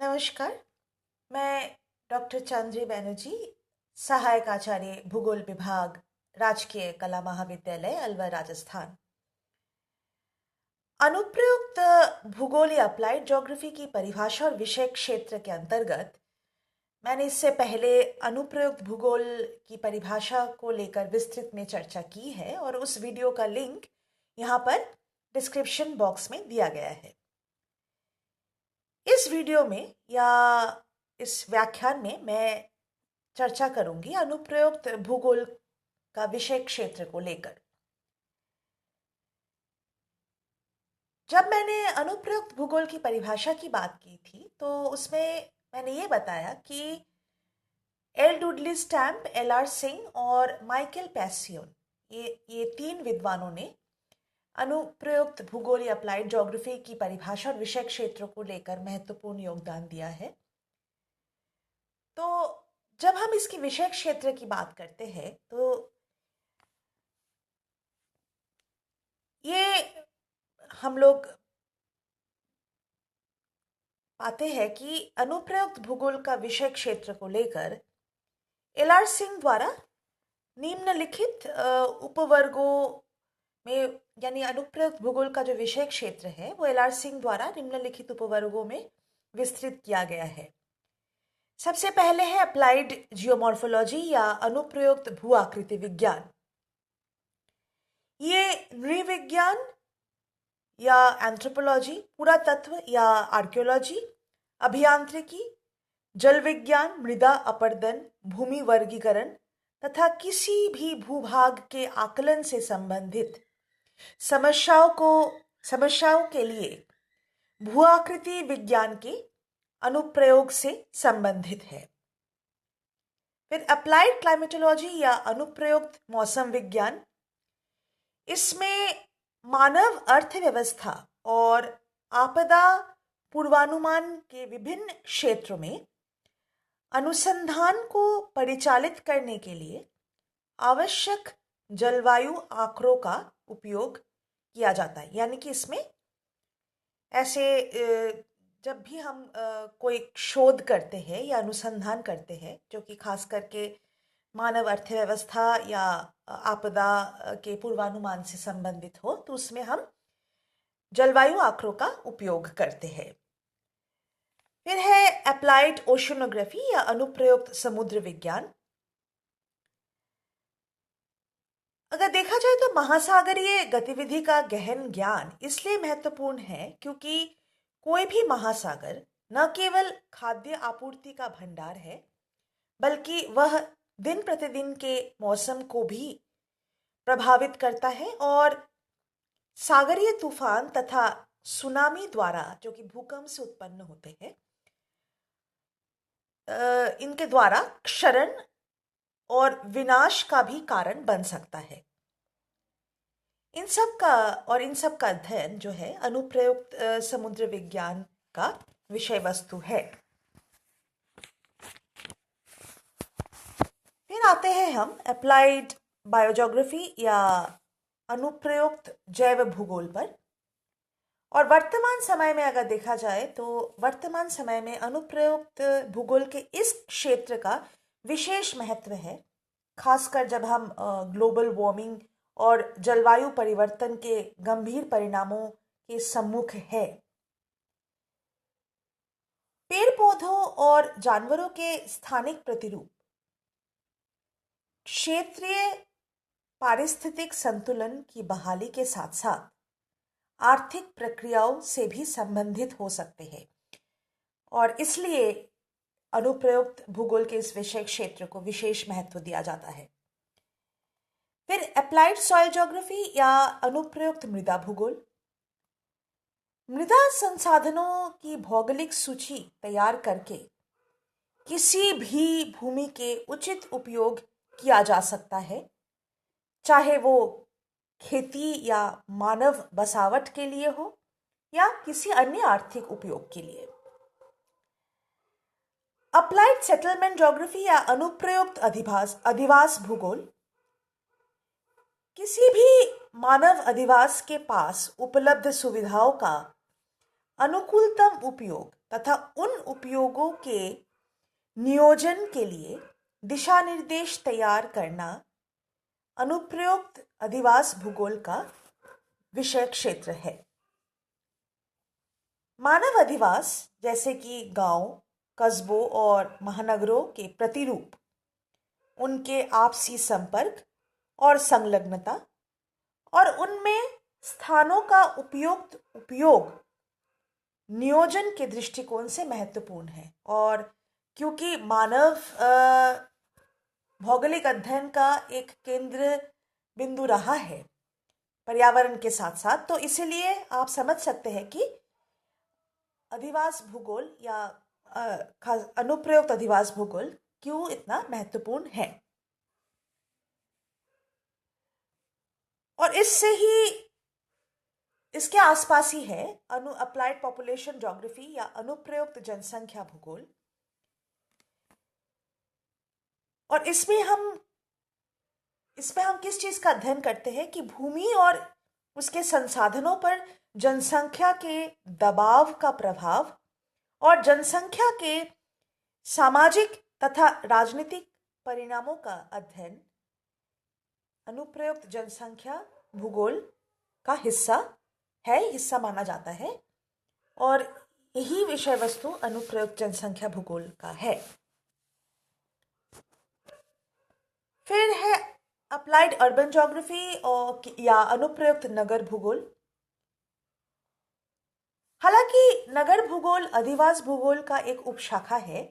नमस्कार। मैं डॉक्टर चांद्री बैनर्जी, सहायक आचार्य भूगोल विभाग, राजकीय कला महाविद्यालय अलवर, राजस्थान। अनुप्रयुक्त भूगोल या अप्लाइड ज्योग्राफी की परिभाषा और विषय क्षेत्र के अंतर्गत मैंने इससे पहले अनुप्रयुक्त भूगोल की परिभाषा को लेकर विस्तृत में चर्चा की है और उस वीडियो का लिंक यहाँ पर डिस्क्रिप्शन बॉक्स में दिया गया है। इस वीडियो में या इस व्याख्यान में मैं चर्चा करूंगी अनुप्रयुक्त भूगोल का विषय क्षेत्र को लेकर। जब मैंने अनुप्रयुक्त भूगोल की परिभाषा की बात की थी तो उसमें मैंने ये बताया कि L Dudley Stamp, L R Singh और माइकल पैसियोन, ये तीन विद्वानों ने अनुप्रयुक्त भूगोल या अप्लाइड ज्योग्राफी की परिभाषा और विषय क्षेत्रों को लेकर महत्वपूर्ण योगदान दिया है। तो जब हम इसकी विषय क्षेत्र की बात करते हैं तो ये हम लोग पाते हैं कि अनुप्रयुक्त भूगोल का विषय क्षेत्र को लेकर एल आर सिंह द्वारा निम्नलिखित उपवर्गों में, यानी अनुप्रयुक्त भूगोल का जो विषय क्षेत्र है वो एल आर सिंह द्वारा निम्नलिखित उपवर्गों में विस्तृत किया गया है। सबसे पहले है अप्लाइड जियोमॉर्फोलॉजी या अनुप्रयुक्त भू आकृति विज्ञान। ये नृविज्ञान या एंथ्रोपोलॉजी, पुरातत्व या आर्कियोलॉजी, अभियांत्रिकी, जल विज्ञान, मृदा अपरदन, भूमि वर्गीकरण तथा किसी भी भूभाग के आकलन से संबंधित समस्याओं के लिए भू आकृति विज्ञान के अनुप्रयोग से संबंधित है। फिर अप्लाइड क्लाइमेटोलॉजी या अनुप्रयुक्त मौसम विज्ञान, इसमें मानव अर्थव्यवस्था और आपदा पूर्वानुमान के विभिन्न क्षेत्रों में अनुसंधान को परिचालित करने के लिए आवश्यक जलवायु आंकड़ों का उपयोग किया जाता है। यानी कि इसमें ऐसे जब भी हम कोई शोध करते हैं या अनुसंधान करते हैं जो कि खास करके मानव अर्थव्यवस्था या आपदा के पूर्वानुमान से संबंधित हो, तो उसमें हम जलवायु आंकड़ों का उपयोग करते हैं। फिर है अप्लाइड ओशनोग्राफी या अनुप्रयुक्त समुद्र विज्ञान। अगर देखा जाए तो महासागरीय गतिविधि का गहन ज्ञान इसलिए महत्वपूर्ण है क्योंकि कोई भी महासागर न केवल खाद्य आपूर्ति का भंडार है, बल्कि वह दिन प्रतिदिन के मौसम को भी प्रभावित करता है और सागरीय तूफान तथा सुनामी द्वारा, जो कि भूकंप से उत्पन्न होते हैं, इनके द्वारा क्षरण और विनाश का भी कारण बन सकता है। इन सब का अध्ययन जो है अनुप्रयुक्त समुद्र विज्ञान का विषय वस्तु है। फिर आते हैं हम अप्लाइड बायोज्योग्राफी या अनुप्रयुक्त जैव भूगोल पर। और वर्तमान समय में अगर देखा जाए तो वर्तमान समय में अनुप्रयुक्त भूगोल के इस क्षेत्र का विशेष महत्व है, खासकर जब हम ग्लोबल वार्मिंग और जलवायु परिवर्तन के गंभीर परिणामों के सम्मुख है। पेड़ पौधों और जानवरों के स्थानिक प्रतिरूप क्षेत्रीय पारिस्थितिक संतुलन की बहाली के साथ साथ आर्थिक प्रक्रियाओं से भी संबंधित हो सकते हैं और इसलिए अनुप्रयुक्त भूगोल के इस विषय क्षेत्र को विशेष महत्व दिया जाता है। फिर अप्लाइड सॉइल ज्योग्राफी या अनुप्रयुक्त मृदा भूगोल। मृदा संसाधनों की भौगोलिक सूची तैयार करके किसी भी भूमि के उचित उपयोग किया जा सकता है, चाहे वो खेती या मानव बसावट के लिए हो या किसी अन्य आर्थिक उपयोग के लिए। अप्लाइड सेटलमेंट ज्योग्राफी या अनुप्रयुक्त अधिवास भूगोल। किसी भी मानव अधिवास के पास उपलब्ध सुविधाओं का अनुकूलतम उपयोग तथा उन उपयोगों के नियोजन के लिए दिशा निर्देश तैयार करना अनुप्रयुक्त अधिवास भूगोल का विषय क्षेत्र है। मानव अधिवास जैसे कि गांव, कस्बों और महानगरों के प्रतिरूप, उनके आपसी संपर्क और संलग्नता और उनमें स्थानों का उपयुक्त उपयोग नियोजन के दृष्टिकोण से महत्वपूर्ण है। और क्योंकि मानव भौगोलिक अध्ययन का एक केंद्र बिंदु रहा है पर्यावरण के साथ साथ, तो इसीलिए आप समझ सकते हैं कि अधिवास भूगोल या अनुप्रयुक्त अधिवास भूगोल क्यों इतना महत्वपूर्ण है। और इससे ही इसके आसपास ही है अप्लाइड पॉपुलेशन ज्योग्राफी या अनुप्रयुक्त जनसंख्या भूगोल। और इसमें हम किस चीज का अध्ययन करते हैं कि भूमि और उसके संसाधनों पर जनसंख्या के दबाव का प्रभाव और जनसंख्या के सामाजिक तथा राजनीतिक परिणामों का अध्ययन अनुप्रयुक्त जनसंख्या भूगोल का हिस्सा माना जाता है। और यही विषय वस्तु अनुप्रयुक्त जनसंख्या भूगोल का है। फिर है अप्लाइड अर्बन ज्योग्राफी और या अनुप्रयुक्त नगर भूगोल। हालांकि नगर भूगोल अधिवास भूगोल का एक उपशाखा है,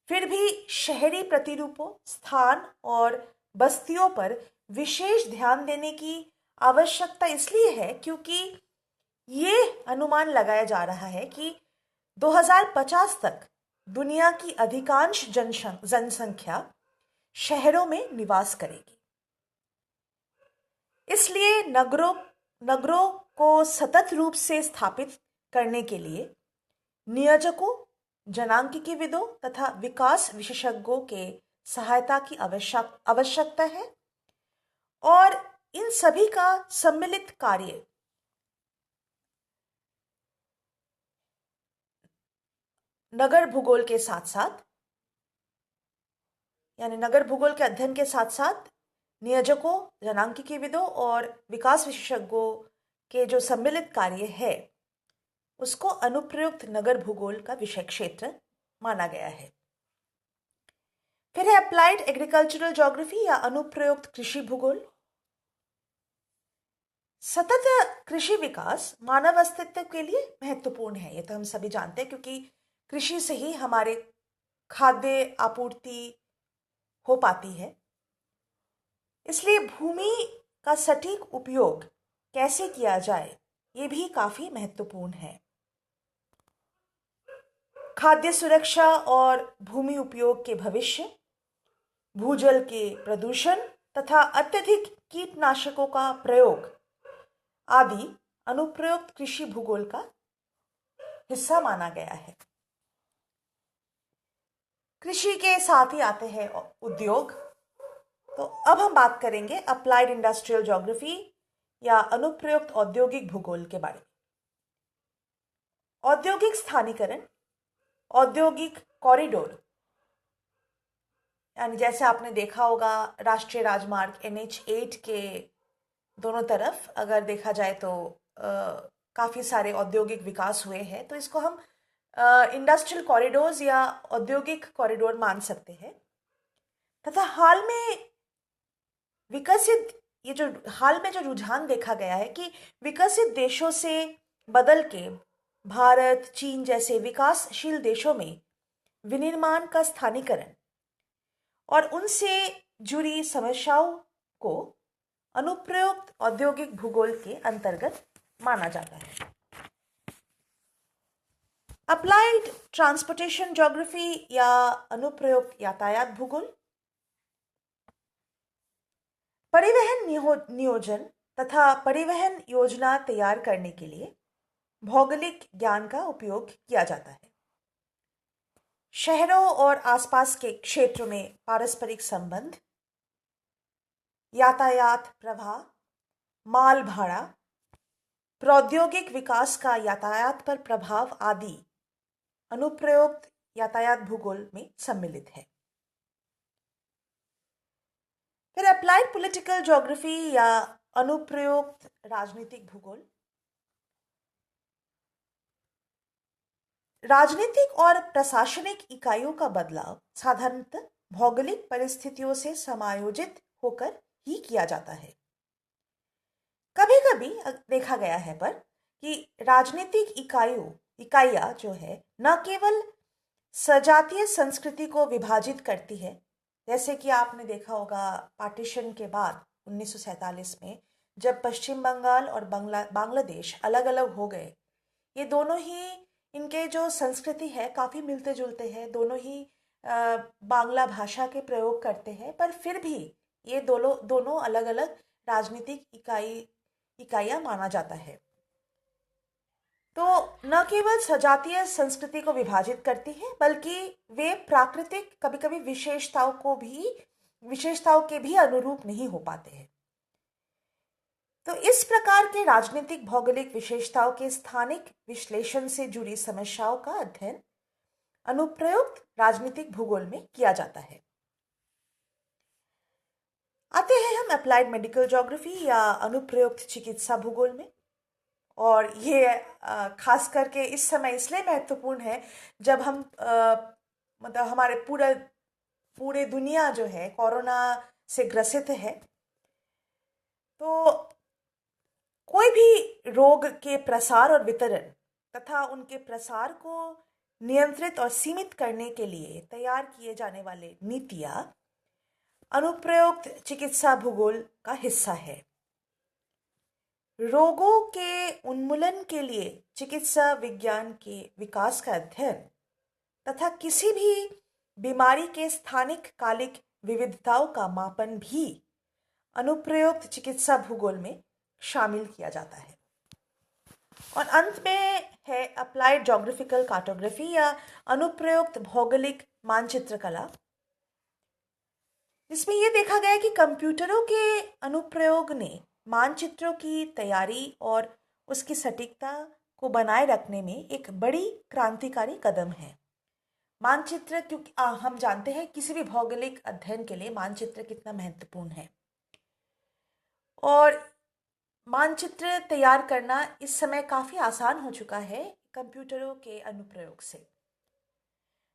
फिर भी शहरी प्रतिरूपों, स्थान और बस्तियों पर विशेष ध्यान देने की आवश्यकता इसलिए है क्योंकि ये अनुमान लगाया जा रहा है कि 2050 तक दुनिया की अधिकांश जनसंख्या शहरों में निवास करेगी। इसलिए नगरों को सतत रूप से स्थापित करने के लिए नियोजकों, जनांकीविदों तथा विकास विशेषज्ञों के सहायता की आवश्यकता है। और इन सभी का सम्मिलित कार्य नगर भूगोल के साथ साथ, यानी नगर भूगोल के अध्ययन के साथ साथ नियोजकों, जनांकीविदों और विकास विशेषज्ञों के जो सम्मिलित कार्य है उसको अनुप्रयुक्त नगर भूगोल का विषय क्षेत्र माना गया है। फिर है अप्लाइड एग्रीकल्चरल ज्योग्राफी या अनुप्रयुक्त कृषि भूगोल। सतत कृषि विकास मानव अस्तित्व के लिए महत्वपूर्ण है, ये तो हम सभी जानते हैं, क्योंकि कृषि से ही हमारे खाद्य आपूर्ति हो पाती है। इसलिए भूमि का सटीक उपयोग कैसे किया जाए ये भी काफी महत्वपूर्ण है। खाद्य सुरक्षा और भूमि उपयोग के भविष्य, भूजल के प्रदूषण तथा अत्यधिक कीटनाशकों का प्रयोग आदि अनुप्रयुक्त कृषि भूगोल का हिस्सा माना गया है। कृषि के साथ ही आते हैं उद्योग। तो अब हम बात करेंगे अप्लाइड इंडस्ट्रियल ज्योग्राफी या अनुप्रयुक्त औद्योगिक भूगोल के बारे में। औद्योगिक स्थानीकरण, औद्योगिक कॉरिडोर, यानी जैसे आपने देखा होगा राष्ट्रीय राजमार्ग NH8 के दोनों तरफ अगर देखा जाए तो काफी सारे औद्योगिक विकास हुए हैं, तो इसको हम इंडस्ट्रियल कॉरिडोर्स या औद्योगिक कॉरिडोर मान सकते हैं। तथा हाल में जो रुझान देखा गया है कि विकसित देशों से बदल के भारत, चीन जैसे विकासशील देशों में विनिर्माण का स्थानीकरण और उनसे जुड़ी समस्याओं को अनुप्रयुक्त औद्योगिक भूगोल के अंतर्गत माना जाता है। अप्लाइड ट्रांसपोर्टेशन ज्योग्राफी या अनुप्रयुक्त यातायात भूगोल। परिवहन नियोजन तथा परिवहन योजना तैयार करने के लिए भौगोलिक ज्ञान का उपयोग किया जाता है। शहरों और आसपास के क्षेत्रों में पारस्परिक संबंध, यातायात प्रवाह, माल भाड़ा, प्रौद्योगिक विकास का यातायात पर प्रभाव आदि अनुप्रयुक्त यातायात भूगोल में सम्मिलित है। फिर अप्लाइड पॉलिटिकल ज्योग्राफी या अनुप्रयुक्त राजनीतिक भूगोल। राजनीतिक और प्रशासनिक इकाइयों का बदलाव साधारणतः भौगोलिक परिस्थितियों से समायोजित होकर ही किया जाता है। कभी कभी देखा गया है पर कि राजनीतिक इकाइयां जो है न केवल सजातीय संस्कृति को विभाजित करती है, जैसे कि आपने देखा होगा पार्टीशन के बाद 1947 में जब पश्चिम बंगाल और बांग्लादेश अलग अलग हो गए। ये दोनों ही इनके जो संस्कृति है काफ़ी मिलते जुलते हैं, दोनों ही बांग्ला भाषा के प्रयोग करते हैं, पर फिर भी ये दोनों दोनों अलग अलग राजनीतिक इकाइयाँ माना जाता है। तो न केवल सजातीय संस्कृति को विभाजित करती है बल्कि वे प्राकृतिक कभी कभी विशेषताओं के भी अनुरूप नहीं हो पाते हैं। तो इस प्रकार के राजनीतिक भौगोलिक विशेषताओं के स्थानिक विश्लेषण से जुड़ी समस्याओं का अध्ययन अनुप्रयुक्त राजनीतिक भूगोल में किया जाता है। आते हैं हम अप्लाइड मेडिकल ज्योग्राफी या अनुप्रयुक्त चिकित्सा भूगोल में। और ये खास करके इस समय इसलिए महत्वपूर्ण है जब हम मतलब हमारे पूरे दुनिया जो है कोरोना से ग्रसित है। तो कोई भी रोग के प्रसार और वितरण तथा उनके प्रसार को नियंत्रित और सीमित करने के लिए तैयार किए जाने वाले नीतियां अनुप्रयुक्त चिकित्सा भूगोल का हिस्सा है। रोगों के उन्मूलन के लिए चिकित्सा विज्ञान के विकास का अध्ययन तथा किसी भी बीमारी के स्थानिक कालिक विविधताओं का मापन भी अनुप्रयुक्त चिकित्सा भूगोल में शामिल किया जाता है। और अंत में है अप्लाइड ज्योग्राफिकल कार्टोग्राफी या अनुप्रयुक्त भौगोलिक मानचित्र कला, जिसमें यह देखा गया कि कंप्यूटरों के अनुप्रयोग ने मानचित्रों की तैयारी और उसकी सटीकता को बनाए रखने में एक बड़ी क्रांतिकारी कदम है। मानचित्र, क्योंकि हम जानते हैं किसी भी भौगोलिक अध्ययन के लिए मानचित्र कितना महत्वपूर्ण है, और मानचित्र तैयार करना इस समय काफ़ी आसान हो चुका है कंप्यूटरों के अनुप्रयोग से।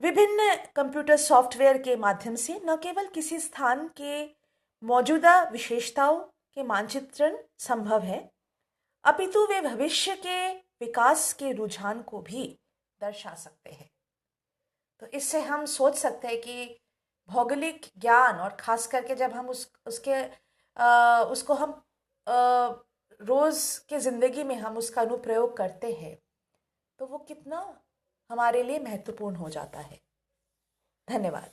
विभिन्न कंप्यूटर सॉफ्टवेयर के माध्यम से न केवल किसी स्थान के मौजूदा विशेषताओं के मानचित्रण संभव है, अपितु वे भविष्य के विकास के रुझान को भी दर्शा सकते हैं। तो इससे हम सोच सकते हैं कि भौगोलिक ज्ञान, और खास करके जब हम उसको हम रोज के जिंदगी में हम उसका अनुप्रयोग करते हैं तो वो कितना हमारे लिए महत्वपूर्ण हो जाता है। धन्यवाद।